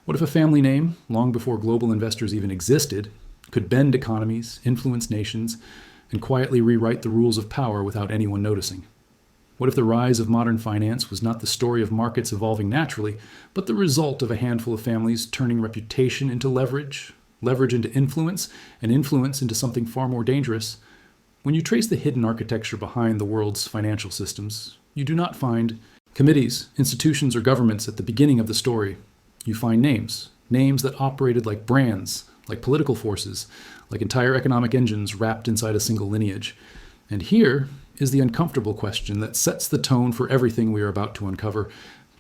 What if a family name, long before global investors even existed, could bend economies, influence nations, and quietly rewrite the rules of power without anyone noticing? What if the rise of modern finance was not the story of markets evolving naturally, but the result of a handful of families turning reputation into leverage, leverage into influence, and influence into something far more dangerous? When you trace the hidden architecture behind the world's financial systems, you do not find committees, institutions, or governments at the beginning of the story. You find names that operated like brands, like political forces, like entire economic engines wrapped inside a single lineage. And here is the uncomfortable question that sets the tone for everything we are about to uncover.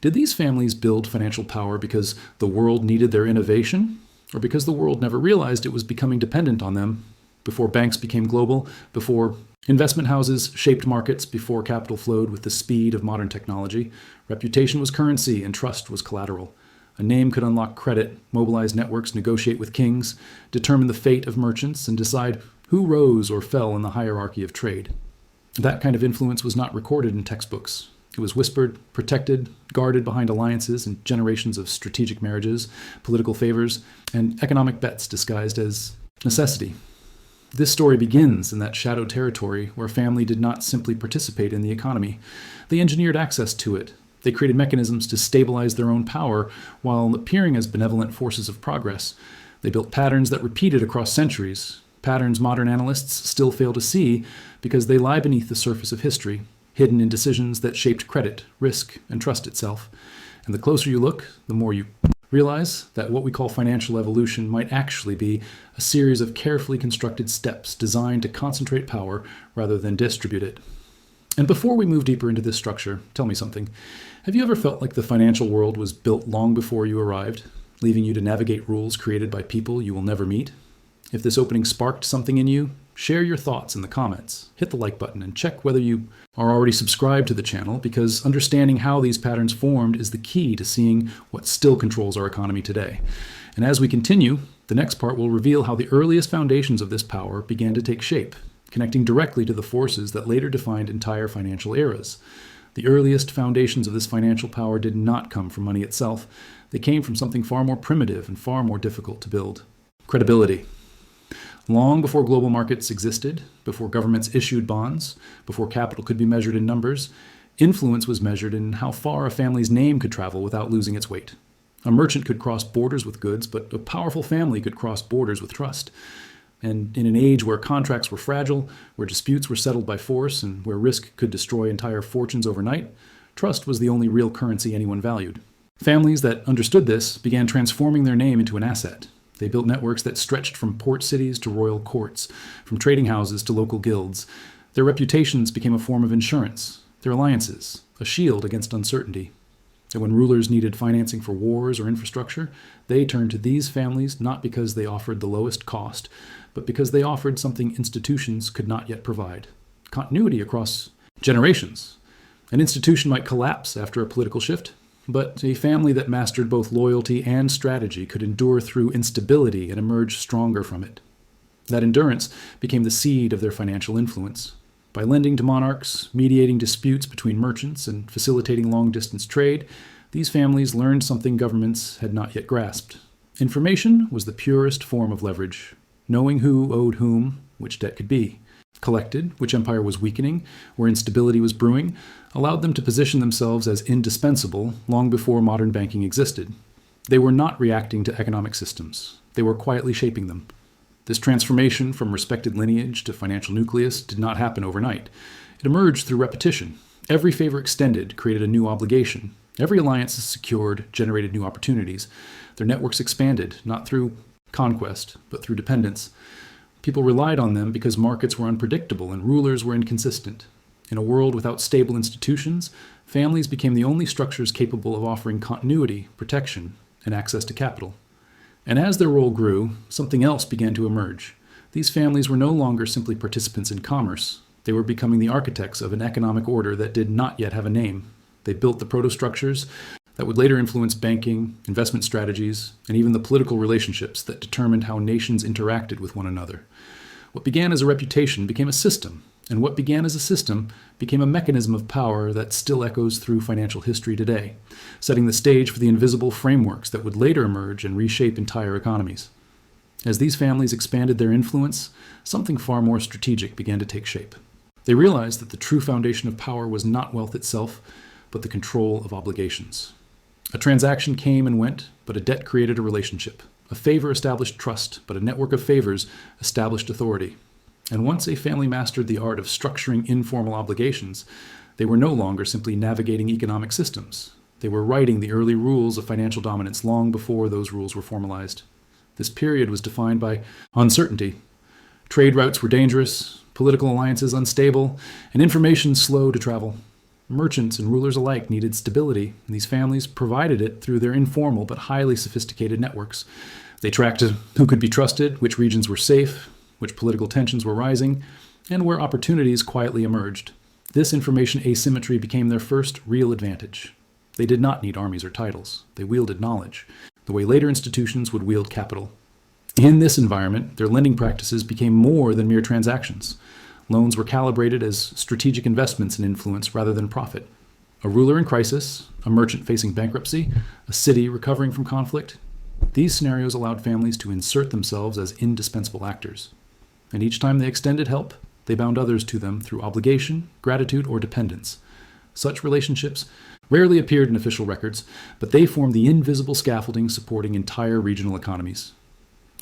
Did these families build financial power because the world needed their innovation, or because the world never realized it was becoming dependent on them? Before banks became global, before investment houses shaped markets, before capital flowed with the speed of modern technology, reputation was currency and trust was collateral. A name could unlock credit, mobilize networks, negotiate with kings, determine the fate of merchants, and decide who rose or fell in the hierarchy of trade. That kind of influence was not recorded in textbooks. It was whispered, protected, guarded behind alliances and generations of strategic marriages, political favors, and economic bets disguised as necessity. This story begins in that shadow territory where family did not simply participate in the economy. They engineered access to it. They created mechanisms to stabilize their own power while appearing as benevolent forces of progress. They built patterns that repeated across centuries, patterns modern analysts still fail to see because they lie beneath the surface of history, hidden in decisions that shaped credit, risk, and trust itself. And the closer you look, the more you realize that what we call financial evolution might actually be a series of carefully constructed steps designed to concentrate power rather than distribute it. And before we move deeper into this structure, tell me something. Have you ever felt like the financial world was built long before you arrived, leaving you to navigate rules created by people you will never meet? If this opening sparked something in you, share your thoughts in the comments. Hit the like button and check whether you are already subscribed to the channel, because understanding how these patterns formed is the key to seeing what still controls our economy today. And as we continue, the next part will reveal how the earliest foundations of this power began to take shape, connecting directly to the forces that later defined entire financial eras. The earliest foundations of this financial power did not come from money itself. They came from something far more primitive and far more difficult to build: credibility. Long before global markets existed, before governments issued bonds, before capital could be measured in numbers, influence was measured in how far a family's name could travel without losing its weight. A merchant could cross borders with goods, but a powerful family could cross borders with trust. And in an age where contracts were fragile, where disputes were settled by force, and where risk could destroy entire fortunes overnight, trust was the only real currency anyone valued. Families that understood this began transforming their name into an asset. They built networks that stretched from port cities to royal courts, from trading houses to local guilds. Their reputations became a form of insurance, their alliances, a shield against uncertainty. And when rulers needed financing for wars or infrastructure, they turned to these families not because they offered the lowest cost, but because they offered something institutions could not yet provide: continuity across generations. An institution might collapse after a political shift, but a family that mastered both loyalty and strategy could endure through instability and emerge stronger from it. That endurance became the seed of their financial influence. By lending to monarchs, mediating disputes between merchants, and facilitating long-distance trade, these families learned something governments had not yet grasped. Information was the purest form of leverage. Knowing who owed whom, which debt could be collected, which empire was weakening, where instability was brewing, allowed them to position themselves as indispensable long before modern banking existed. They were not reacting to economic systems. They were quietly shaping them. This transformation from respected lineage to financial nucleus did not happen overnight. It emerged through repetition. Every favor extended created a new obligation. Every alliance secured generated new opportunities. Their networks expanded, not through conquest, but through dependence. People relied on them because markets were unpredictable and rulers were inconsistent. In a world without stable institutions, families became the only structures capable of offering continuity, protection, and access to capital. And as their role grew, something else began to emerge. These families were no longer simply participants in commerce. They were becoming the architects of an economic order that did not yet have a name. They built the protostructures that would later influence banking, investment strategies, and even the political relationships that determined how nations interacted with one another. What began as a reputation became a system, And what began as a system became a mechanism of power that still echoes through financial history today, setting the stage for the invisible frameworks that would later emerge and reshape entire economies. As these families expanded their influence, something far more strategic began to take shape. They realized that the true foundation of power was not wealth itself, but the control of obligations. A transaction came and went, but a debt created a relationship. A favor established trust, but a network of favors established authority. And once a family mastered the art of structuring informal obligations, they were no longer simply navigating economic systems. They were writing the early rules of financial dominance long before those rules were formalized. This period was defined by uncertainty. Trade routes were dangerous, political alliances unstable, and information slow to travel. Merchants and rulers alike needed stability, and these families provided it through their informal but highly sophisticated networks. They tracked who could be trusted, which regions were safe, which political tensions were rising, and where opportunities quietly emerged. This information asymmetry became their first real advantage. They did not need armies or titles. They wielded knowledge, the way later institutions would wield capital. In this environment, their lending practices became more than mere transactions. Loans were calibrated as strategic investments in influence rather than profit. A ruler in crisis, a merchant facing bankruptcy, a city recovering from conflict, these scenarios allowed families to insert themselves as indispensable actors. And each time they extended help, they bound others to them through obligation, gratitude, or dependence. Such relationships rarely appeared in official records, but they formed the invisible scaffolding supporting entire regional economies.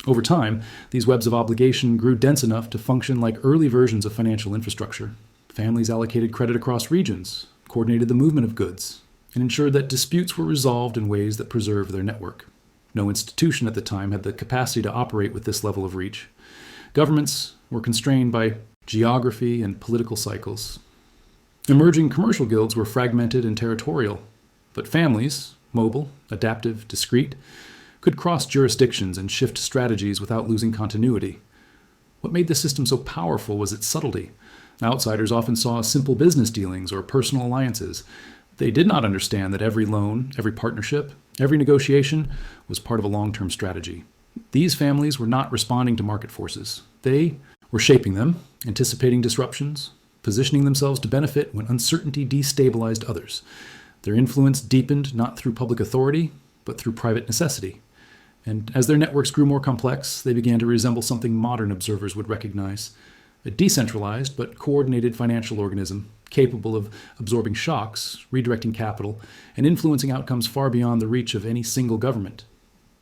Over time, these webs of obligation grew dense enough to function like early versions of financial infrastructure. Families allocated credit across regions, coordinated the movement of goods, and ensured that disputes were resolved in ways that preserved their network. No institution at the time had the capacity to operate with this level of reach. Governments were constrained by geography and political cycles. Emerging commercial guilds were fragmented and territorial, but families, mobile, adaptive, discrete, could cross jurisdictions and shift strategies without losing continuity. What made the system so powerful was its subtlety. Outsiders often saw simple business dealings or personal alliances. They did not understand that every loan, every partnership, every negotiation was part of a long-term strategy. These families were not responding to market forces. They were shaping them, anticipating disruptions, positioning themselves to benefit when uncertainty destabilized others. Their influence deepened not through public authority, but through private necessity. And as their networks grew more complex, they began to resemble something modern observers would recognize: a decentralized but coordinated financial organism capable of absorbing shocks, redirecting capital, and influencing outcomes far beyond the reach of any single government.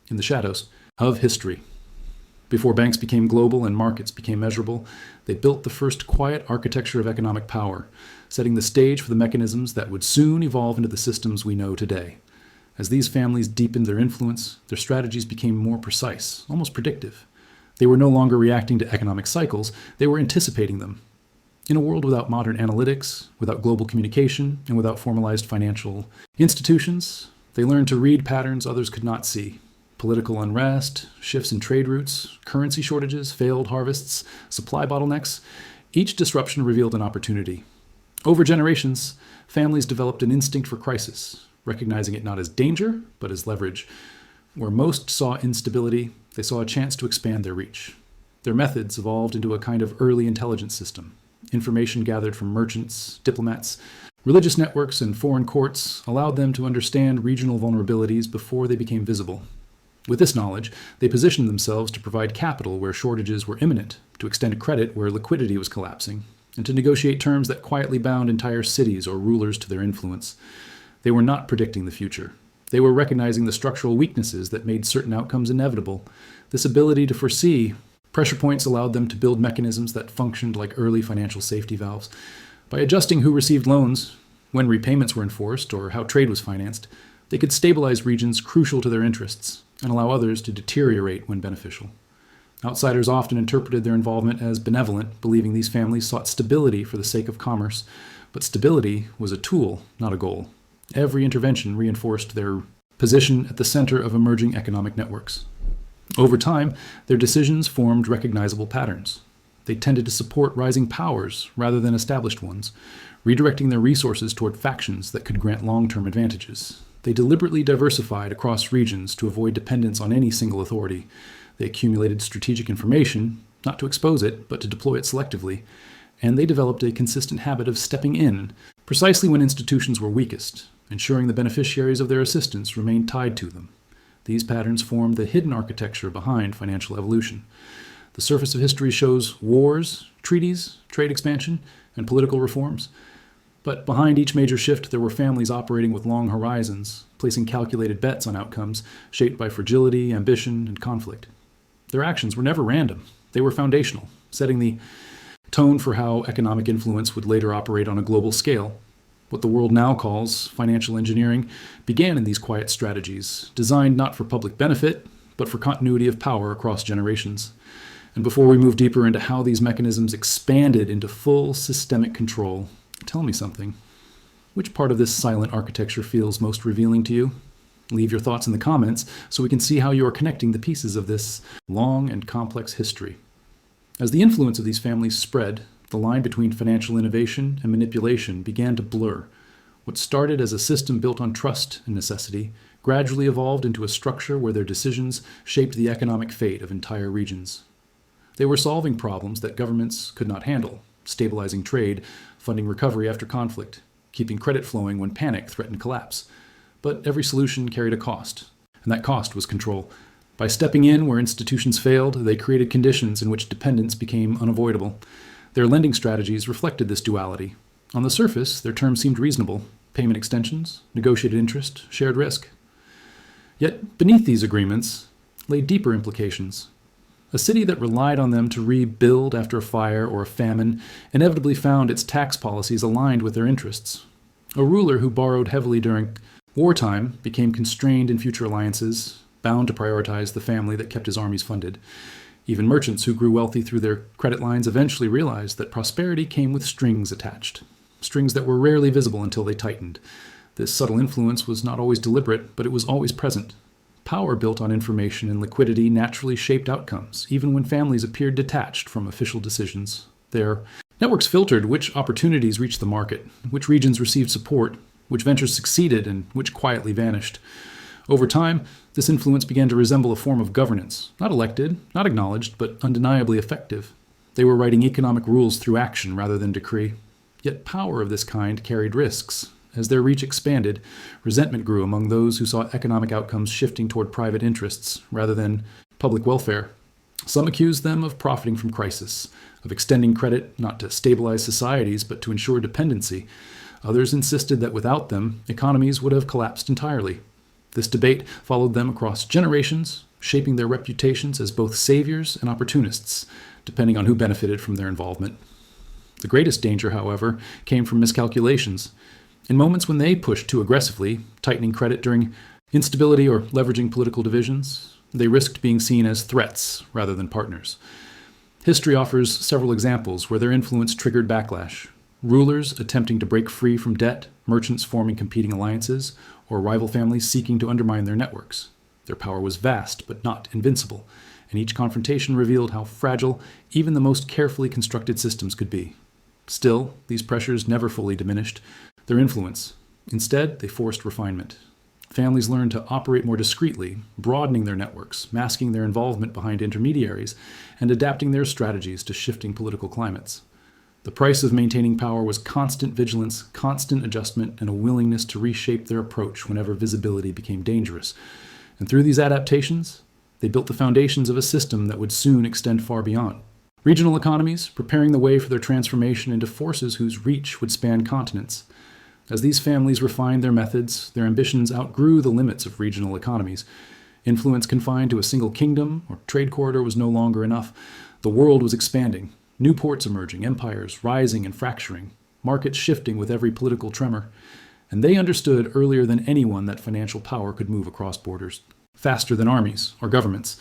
In the shadows of history, before banks became global and markets became measurable, they built the first quiet architecture of economic power, setting the stage for the mechanisms that would soon evolve into the systems we know today. As these families deepened their influence, their strategies became more precise, almost predictive. They were no longer reacting to economic cycles, they were anticipating them. In a world without modern analytics, without global communication, and without formalized financial institutions, they learned to read patterns others could not see. Political unrest, shifts in trade routes, currency shortages, failed harvests, supply bottlenecks, each disruption revealed an opportunity. Over generations, families developed an instinct for crisis, recognizing it not as danger, but as leverage. Where most saw instability, they saw a chance to expand their reach. Their methods evolved into a kind of early intelligence system. Information gathered from merchants, diplomats, religious networks, and foreign courts allowed them to understand regional vulnerabilities before they became visible. With this knowledge, they positioned themselves to provide capital where shortages were imminent, to extend credit where liquidity was collapsing, and to negotiate terms that quietly bound entire cities or rulers to their influence. They were not predicting the future. They were recognizing the structural weaknesses that made certain outcomes inevitable. This ability to foresee pressure points allowed them to build mechanisms that functioned like early financial safety valves. By adjusting who received loans, when repayments were enforced, or how trade was financed, they could stabilize regions crucial to their interests and allow others to deteriorate when beneficial. Outsiders often interpreted their involvement as benevolent, believing these families sought stability for the sake of commerce, but stability was a tool, not a goal. Every intervention reinforced their position at the center of emerging economic networks. Over time, their decisions formed recognizable patterns. They tended to support rising powers rather than established ones, redirecting their resources toward factions that could grant long-term advantages. They deliberately diversified across regions to avoid dependence on any single authority. They accumulated strategic information, not to expose it, but to deploy it selectively. and they developed a consistent habit of stepping in precisely when institutions were weakest, ensuring the beneficiaries of their assistance remained tied to them. These patterns formed the hidden architecture behind financial evolution. The surface of history shows wars, treaties, trade expansion, and political reforms. But behind each major shift, there were families operating with long horizons, placing calculated bets on outcomes shaped by fragility, ambition, and conflict. Their actions were never random. They were foundational, setting the tone for how economic influence would later operate on a global scale. What the world now calls financial engineering began in these quiet strategies, designed not for public benefit, but for continuity of power across generations. And before we move deeper into how these mechanisms expanded into full systemic control, tell me something. Which part of this silent architecture feels most revealing to you? Leave your thoughts in the comments so we can see how you are connecting the pieces of this long and complex history. As the influence of these families spread, the line between financial innovation and manipulation began to blur. What started as a system built on trust and necessity gradually evolved into a structure where their decisions shaped the economic fate of entire regions. They were solving problems that governments could not handle, stabilizing trade, funding recovery after conflict, keeping credit flowing when panic threatened collapse. But every solution carried a cost, and that cost was control. By stepping in where institutions failed, they created conditions in which dependence became unavoidable. Their lending strategies reflected this duality. On the surface, their terms seemed reasonable: payment extensions, negotiated interest, shared risk. Yet beneath these agreements lay deeper implications. A city that relied on them to rebuild after a fire or a famine inevitably found its tax policies aligned with their interests. A ruler who borrowed heavily during wartime became constrained in future alliances, bound to prioritize the family that kept his armies funded. Even merchants who grew wealthy through their credit lines eventually realized that prosperity came with strings attached, strings that were rarely visible until they tightened. This subtle influence was not always deliberate, but it was always present. Power built on information and liquidity naturally shaped outcomes, even when families appeared detached from official decisions. Their networks filtered which opportunities reached the market, which regions received support, which ventures succeeded, and which quietly vanished. Over time, this influence began to resemble a form of governance, not elected, not acknowledged, but undeniably effective. They were writing economic rules through action rather than decree. Yet power of this kind carried risks. As their reach expanded, resentment grew among those who saw economic outcomes shifting toward private interests rather than public welfare. Some accused them of profiting from crisis, of extending credit not to stabilize societies but to ensure dependency. Others insisted that without them, economies would have collapsed entirely. This debate followed them across generations, shaping their reputations as both saviors and opportunists, depending on who benefited from their involvement. The greatest danger, however, came from miscalculations. In moments when they pushed too aggressively, tightening credit during instability or leveraging political divisions, they risked being seen as threats rather than partners. History offers several examples where their influence triggered backlash. Rulers attempting to break free from debt, merchants forming competing alliances, or rival families seeking to undermine their networks. Their power was vast, but not invincible, and each confrontation revealed how fragile even the most carefully constructed systems could be. Still, these pressures never fully diminished their influence. Instead, they forced refinement. Families learned to operate more discreetly, broadening their networks, masking their involvement behind intermediaries, and adapting their strategies to shifting political climates. The price of maintaining power was constant vigilance, constant adjustment, and a willingness to reshape their approach whenever visibility became dangerous. And through these adaptations, they built the foundations of a system that would soon extend far beyond. Regional economies, preparing the way for their transformation into forces whose reach would span continents. As these families refined their methods, their ambitions outgrew the limits of regional economies. Influence confined to a single kingdom or trade corridor was no longer enough. The world was expanding. New ports emerging, empires rising and fracturing, markets shifting with every political tremor. And they understood earlier than anyone that financial power could move across borders, faster than armies or governments.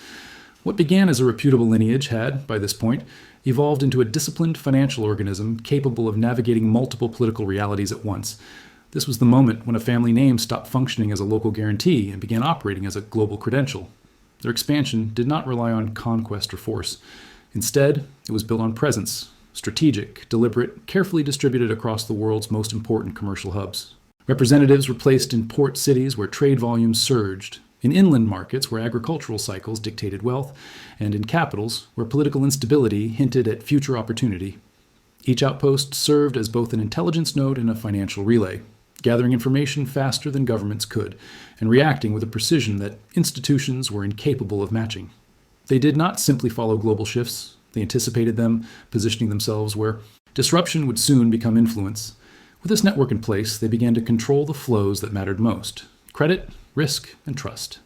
What began as a reputable lineage had, by this point, evolved into a disciplined financial organism capable of navigating multiple political realities at once. This was the moment when a family name stopped functioning as a local guarantee and began operating as a global credential. Their expansion did not rely on conquest or force. Instead, it was built on presence, strategic, deliberate, carefully distributed across the world's most important commercial hubs. Representatives were placed in port cities where trade volumes surged, in inland markets where agricultural cycles dictated wealth, and in capitals where political instability hinted at future opportunity. Each outpost served as both an intelligence node and a financial relay, gathering information faster than governments could, and reacting with a precision that institutions were incapable of matching. They did not simply follow global shifts. They anticipated them, positioning themselves where disruption would soon become influence. With this network in place, they began to control the flows that mattered most: credit, risk, and trust.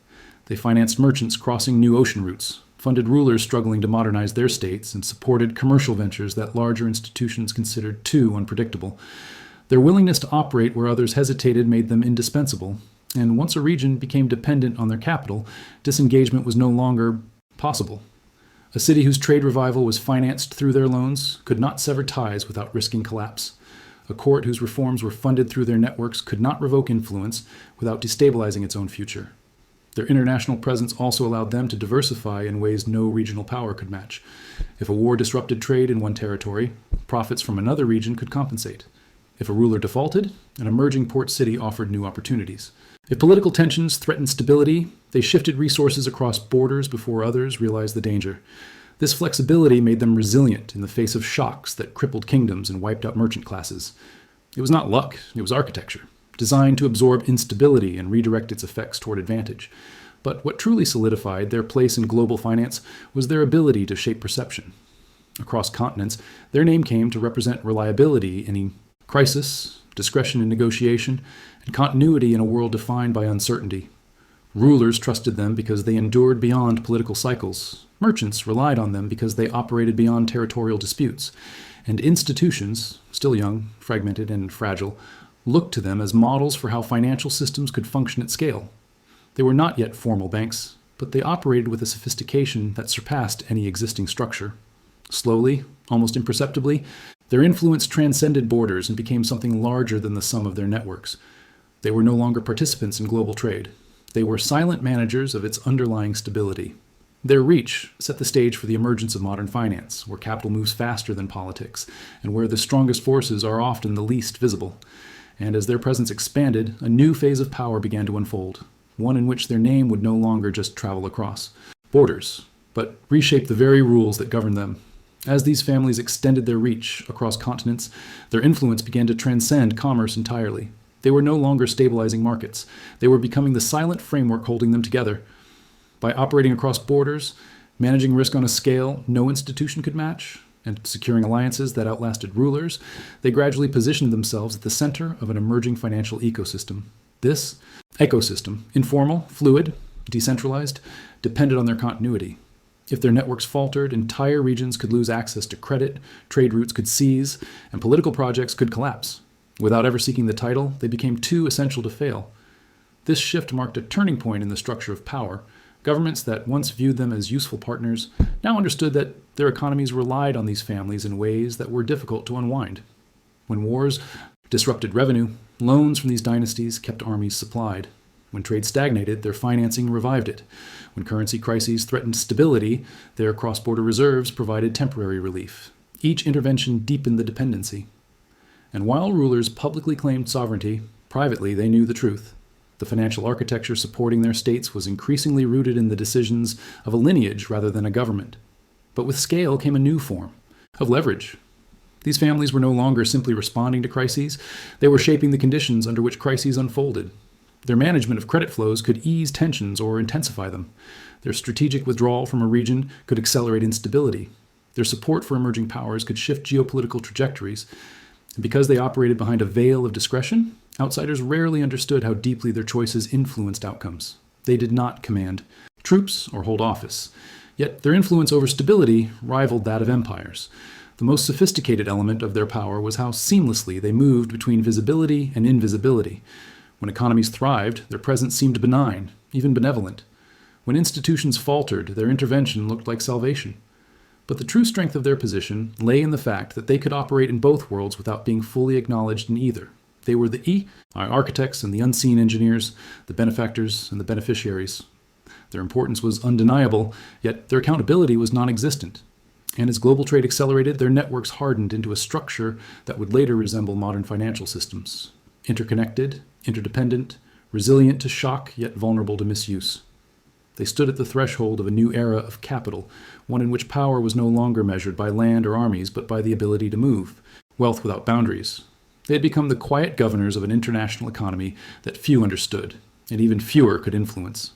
They financed merchants crossing new ocean routes, funded rulers struggling to modernize their states, and supported commercial ventures that larger institutions considered too unpredictable. Their willingness to operate where others hesitated made them indispensable, and once a region became dependent on their capital, disengagement was no longer possible. A city whose trade revival was financed through their loans could not sever ties without risking collapse. A court whose reforms were funded through their networks could not revoke influence without destabilizing its own future. Their international presence also allowed them to diversify in ways no regional power could match. If a war disrupted trade in one territory, profits from another region could compensate. If a ruler defaulted, an emerging port city offered new opportunities. If political tensions threatened stability, they shifted resources across borders before others realized the danger. This flexibility made them resilient in the face of shocks that crippled kingdoms and wiped out merchant classes. It was not luck, it was architecture, designed to absorb instability and redirect its effects toward advantage. But what truly solidified their place in global finance was their ability to shape perception. Across continents, their name came to represent reliability in crisis, discretion in negotiation, and continuity in a world defined by uncertainty. Rulers trusted them because they endured beyond political cycles. Merchants relied on them because they operated beyond territorial disputes. And institutions, still young, fragmented, and fragile, looked to them as models for how financial systems could function at scale. They were not yet formal banks, but they operated with a sophistication that surpassed any existing structure. Slowly, almost imperceptibly, their influence transcended borders and became something larger than the sum of their networks. They were no longer participants in global trade. They were silent managers of its underlying stability. Their reach set the stage for the emergence of modern finance, where capital moves faster than politics, and where the strongest forces are often the least visible. And as their presence expanded, a new phase of power began to unfold, one in which their name would no longer just travel across borders, but reshape the very rules that govern them. As these families extended their reach across continents, their influence began to transcend commerce entirely. They were no longer stabilizing markets. They were becoming the silent framework holding them together. By operating across borders, managing risk on a scale no institution could match, and securing alliances that outlasted rulers, they gradually positioned themselves at the center of an emerging financial ecosystem. This ecosystem, informal, fluid, decentralized, depended on their continuity. If their networks faltered, entire regions could lose access to credit, trade routes could cease, and political projects could collapse. Without ever seeking the title, they became too essential to fail. This shift marked a turning point in the structure of power. Governments that once viewed them as useful partners now understood that their economies relied on these families in ways that were difficult to unwind. When wars disrupted revenue, loans from these dynasties kept armies supplied. When trade stagnated, their financing revived it. When currency crises threatened stability, their cross-border reserves provided temporary relief. Each intervention deepened the dependency. And while rulers publicly claimed sovereignty, privately they knew the truth. The financial architecture supporting their states was increasingly rooted in the decisions of a lineage rather than a government. But with scale came a new form of leverage. These families were no longer simply responding to crises, they were shaping the conditions under which crises unfolded. Their management of credit flows could ease tensions or intensify them. Their strategic withdrawal from a region could accelerate instability. Their support for emerging powers could shift geopolitical trajectories. And because they operated behind a veil of discretion, outsiders rarely understood how deeply their choices influenced outcomes. They did not command troops or hold office. Yet their influence over stability rivaled that of empires. The most sophisticated element of their power was how seamlessly they moved between visibility and invisibility. When economies thrived, their presence seemed benign, even benevolent. When institutions faltered, their intervention looked like salvation. But the true strength of their position lay in the fact that they could operate in both worlds without being fully acknowledged in either. They were the architects and the unseen engineers, the benefactors and the beneficiaries. Their importance was undeniable, yet their accountability was non-existent. And as global trade accelerated, their networks hardened into a structure that would later resemble modern financial systems. Interconnected, interdependent, resilient to shock, yet vulnerable to misuse. They stood at the threshold of a new era of capital, one in which power was no longer measured by land or armies, but by the ability to move, wealth without boundaries. They had become the quiet governors of an international economy that few understood, and even fewer could influence.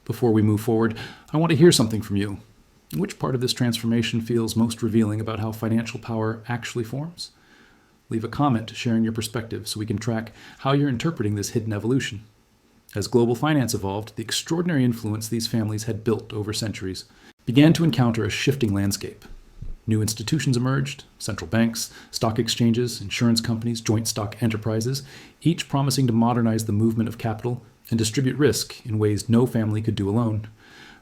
Before we move forward, I want to hear something from you. Which part of this transformation feels most revealing about how financial power actually forms? Leave a comment sharing your perspective so we can track how you're interpreting this hidden evolution. As global finance evolved, the extraordinary influence these families had built over centuries began to encounter a shifting landscape. New institutions emerged, central banks, stock exchanges, insurance companies, joint stock enterprises, each promising to modernize the movement of capital and distribute risk in ways no family could do alone.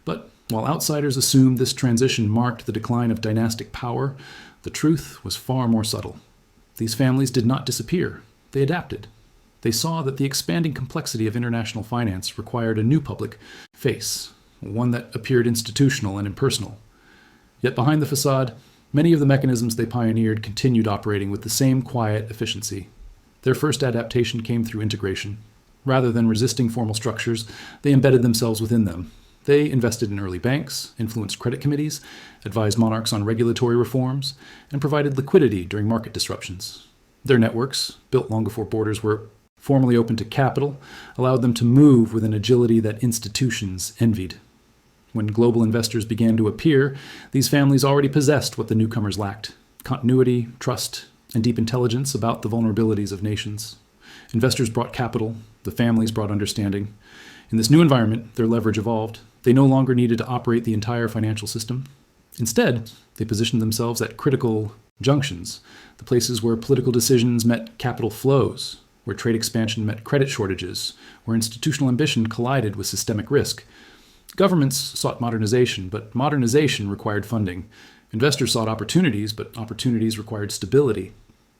But while outsiders assumed this transition marked the decline of dynastic power, the truth was far more subtle. These families did not disappear. They adapted. They saw that the expanding complexity of international finance required a new public face, one that appeared institutional and impersonal. Yet behind the facade, many of the mechanisms they pioneered continued operating with the same quiet efficiency. Their first adaptation came through integration. Rather than resisting formal structures, they embedded themselves within them. They invested in early banks, influenced credit committees, advised monarchs on regulatory reforms, and provided liquidity during market disruptions. Their networks, built long before borders were formally open to capital, allowed them to move with an agility that institutions envied. When global investors began to appear, these families already possessed what the newcomers lacked: continuity, trust, and deep intelligence about the vulnerabilities of nations. Investors brought capital, the families brought understanding. In this new environment, their leverage evolved. They no longer needed to operate the entire financial system. Instead, they positioned themselves at critical junctions, the places where political decisions met capital flows, where trade expansion met credit shortages, where institutional ambition collided with systemic risk. Governments sought modernization, but modernization required funding. Investors sought opportunities, but opportunities required stability.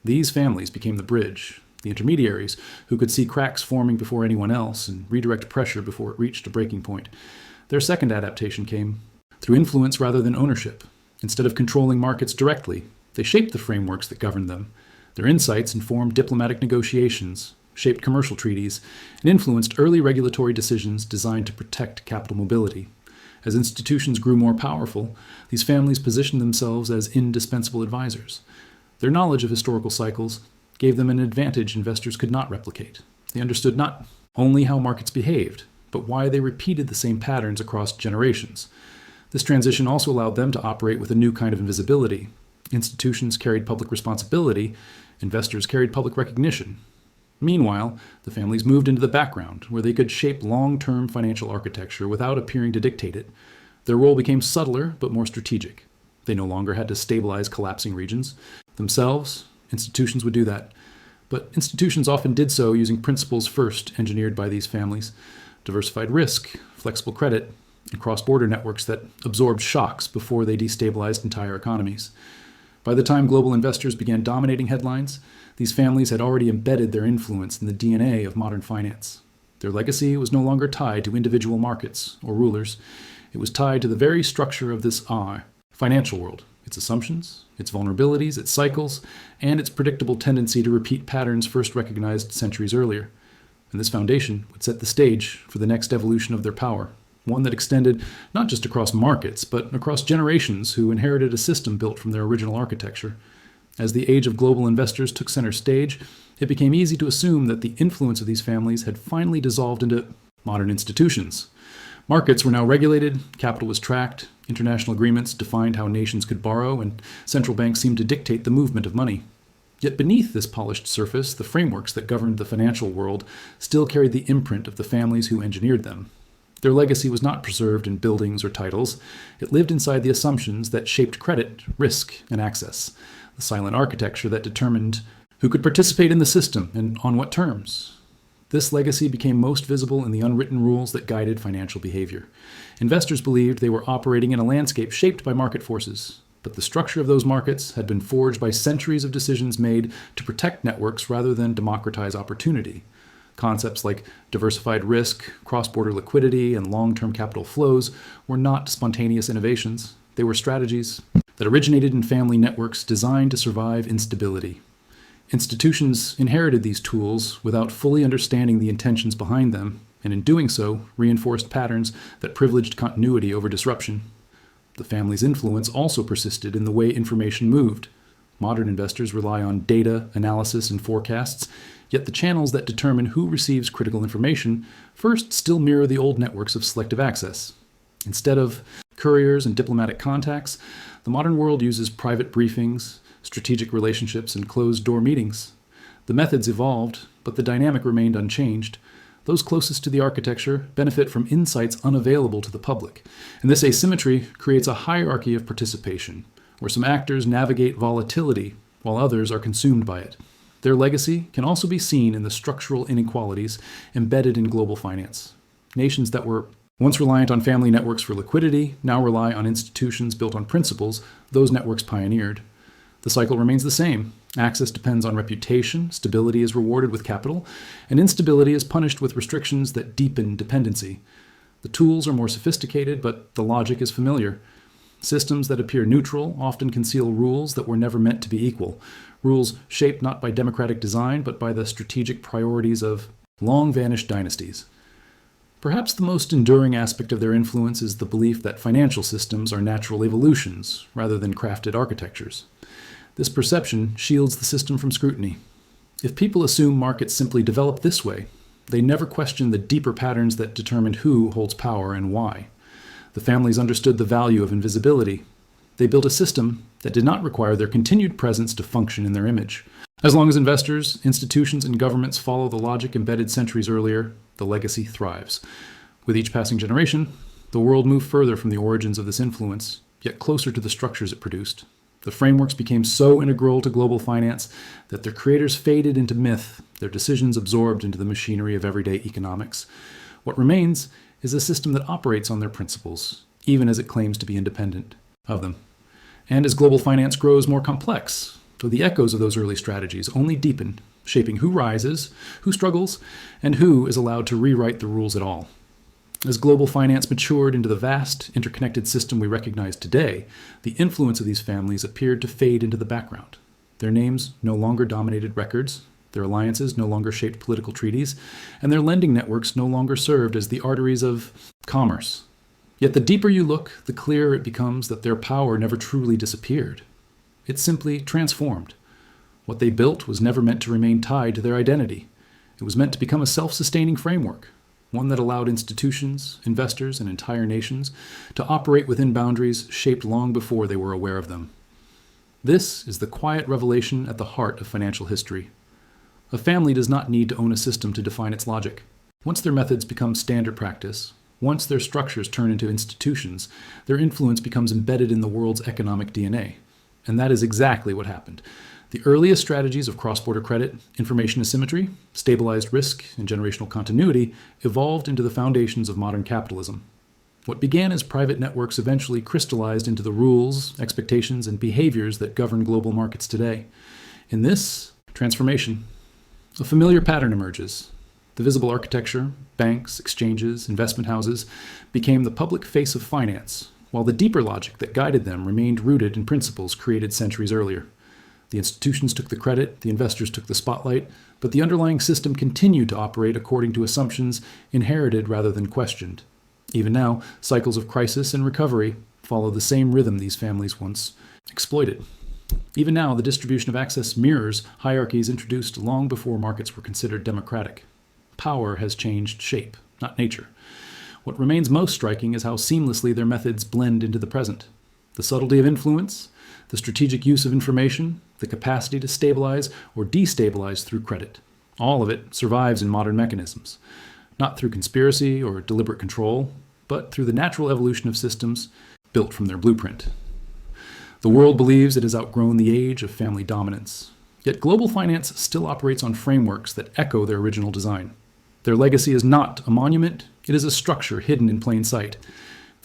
These families became the bridge, the intermediaries who could see cracks forming before anyone else and redirect pressure before it reached a breaking point. Their second adaptation came through influence rather than ownership. Instead of controlling markets directly, they shaped the frameworks that governed them. Their insights informed diplomatic negotiations, shaped commercial treaties, and influenced early regulatory decisions designed to protect capital mobility. As institutions grew more powerful, these families positioned themselves as indispensable advisors. Their knowledge of historical cycles gave them an advantage investors could not replicate. They understood not only how markets behaved, but why they repeated the same patterns across generations. This transition also allowed them to operate with a new kind of invisibility. Institutions carried public responsibility, investors carried public recognition. Meanwhile, the families moved into the background, where they could shape long-term financial architecture without appearing to dictate it. Their role became subtler but more strategic. They no longer had to stabilize collapsing regions. Themselves, institutions would do that. But institutions often did so using principles first engineered by these families: diversified risk, flexible credit, and cross-border networks that absorbed shocks before they destabilized entire economies. By the time global investors began dominating headlines, these families had already embedded their influence in the DNA of modern finance. Their legacy was no longer tied to individual markets or rulers. It was tied to the very structure of this financial world, its assumptions, its vulnerabilities, its cycles, and its predictable tendency to repeat patterns first recognized centuries earlier. And this foundation would set the stage for the next evolution of their power, one that extended not just across markets, but across generations who inherited a system built from their original architecture. As the age of global investors took center stage, it became easy to assume that the influence of these families had finally dissolved into modern institutions. Markets were now regulated, capital was tracked, international agreements defined how nations could borrow, and central banks seemed to dictate the movement of money. Yet beneath this polished surface, the frameworks that governed the financial world still carried the imprint of the families who engineered them. Their legacy was not preserved in buildings or titles. It lived inside the assumptions that shaped credit, risk, and access, the silent architecture that determined who could participate in the system and on what terms. This legacy became most visible in the unwritten rules that guided financial behavior. Investors believed they were operating in a landscape shaped by market forces, but the structure of those markets had been forged by centuries of decisions made to protect networks rather than democratize opportunity. Concepts like diversified risk, cross-border liquidity, and long-term capital flows were not spontaneous innovations. They were strategies that originated in family networks designed to survive instability. Institutions inherited these tools without fully understanding the intentions behind them, and in doing so, reinforced patterns that privileged continuity over disruption. The family's influence also persisted in the way information moved. Modern investors rely on data, analysis, and forecasts, yet the channels that determine who receives critical information first still mirror the old networks of selective access. Instead of couriers and diplomatic contacts, the modern world uses private briefings, strategic relationships, and closed-door meetings. The methods evolved, but the dynamic remained unchanged. Those closest to the architecture benefit from insights unavailable to the public, and this asymmetry creates a hierarchy of participation, where some actors navigate volatility while others are consumed by it. Their legacy can also be seen in the structural inequalities embedded in global finance. Nations that were once reliant on family networks for liquidity now rely on institutions built on principles those networks pioneered. The cycle remains the same. Access depends on reputation, stability is rewarded with capital, and instability is punished with restrictions that deepen dependency. The tools are more sophisticated, but the logic is familiar. Systems that appear neutral often conceal rules that were never meant to be equal, rules shaped not by democratic design, but by the strategic priorities of long-vanished dynasties. Perhaps the most enduring aspect of their influence is the belief that financial systems are natural evolutions rather than crafted architectures. This perception shields the system from scrutiny. If people assume markets simply develop this way, they never question the deeper patterns that determine who holds power and why. The families understood the value of invisibility. They built a system that did not require their continued presence to function in their image. As long as investors, institutions, and governments follow the logic embedded centuries earlier, the legacy thrives. With each passing generation, the world moved further from the origins of this influence, yet closer to the structures it produced. The frameworks became so integral to global finance that their creators faded into myth, their decisions absorbed into the machinery of everyday economics. What remains is a system that operates on their principles, even as it claims to be independent of them. And as global finance grows more complex, so the echoes of those early strategies only deepen, shaping who rises, who struggles, and who is allowed to rewrite the rules at all. As global finance matured into the vast, interconnected system we recognize today, the influence of these families appeared to fade into the background. Their names no longer dominated records, their alliances no longer shaped political treaties, and their lending networks no longer served as the arteries of commerce. Yet the deeper you look, the clearer it becomes that their power never truly disappeared. It simply transformed. What they built was never meant to remain tied to their identity. It was meant to become a self-sustaining framework, one that allowed institutions, investors, and entire nations to operate within boundaries shaped long before they were aware of them. This is the quiet revelation at the heart of financial history. A family does not need to own a system to define its logic. Once their methods become standard practice, once their structures turn into institutions, their influence becomes embedded in the world's economic DNA. And that is exactly what happened. The earliest strategies of cross-border credit, information asymmetry, stabilized risk, and generational continuity evolved into the foundations of modern capitalism. What began as private networks eventually crystallized into the rules, expectations, and behaviors that govern global markets today. In this transformation, a familiar pattern emerges. The visible architecture, banks, exchanges, investment houses, became the public face of finance, while the deeper logic that guided them remained rooted in principles created centuries earlier. The institutions took the credit, the investors took the spotlight, but the underlying system continued to operate according to assumptions inherited rather than questioned. Even now, cycles of crisis and recovery follow the same rhythm these families once exploited. Even now, the distribution of access mirrors hierarchies introduced long before markets were considered democratic. Power has changed shape, not nature. What remains most striking is how seamlessly their methods blend into the present. The subtlety of influence, the strategic use of information, the capacity to stabilize or destabilize through credit. All of it survives in modern mechanisms, not through conspiracy or deliberate control, but through the natural evolution of systems built from their blueprint. The world believes it has outgrown the age of family dominance. Yet global finance still operates on frameworks that echo their original design. Their legacy is not a monument, it is a structure hidden in plain sight.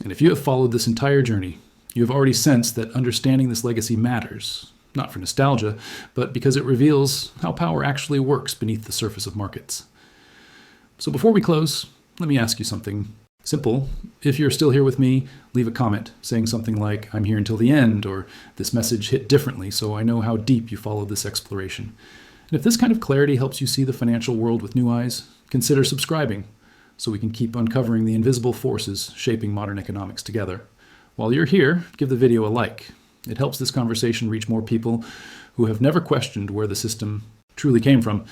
And if you have followed this entire journey, you have already sensed that understanding this legacy matters, not for nostalgia, but because it reveals how power actually works beneath the surface of markets. So before we close, let me ask you something simple. If you're still here with me, leave a comment saying something like, "I'm here until the end," or "This message hit differently, so I know how deep you followed this exploration." And if this kind of clarity helps you see the financial world with new eyes, consider subscribing. so we can keep uncovering the invisible forces shaping modern economics together. While you're here, give the video a like. It helps this conversation reach more people who have never questioned where the system truly came from.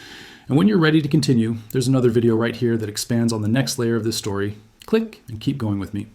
And when you're ready to continue, there's another video right here that expands on the next layer of this story. Click and keep going with me.